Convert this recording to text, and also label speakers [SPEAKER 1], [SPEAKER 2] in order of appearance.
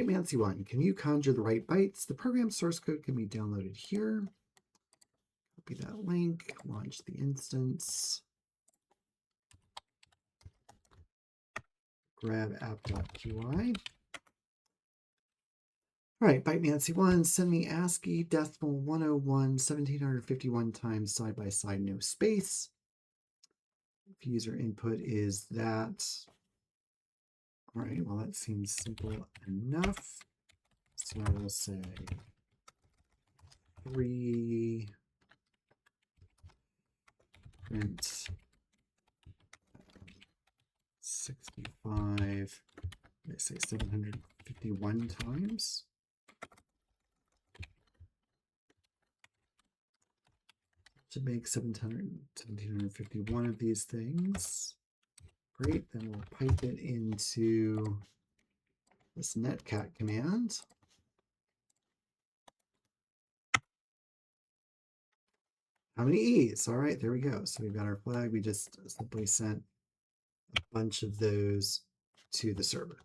[SPEAKER 1] bytemancy1, can you conjure the right bytes? The program source code can be downloaded here. Copy that link, launch the instance. Grab app.qi. All right, bytemancy1, send me ASCII decimal 101 1751 times side by side, no space. If user input is that. All right, well, that seems simple enough. So I will say 3 print 65, they say 751 times. To make 1751 of these things. Great, then we'll pipe it into this netcat command. How many E's? All right, there we go. So we've got our flag. We just simply sent a bunch of those to the server.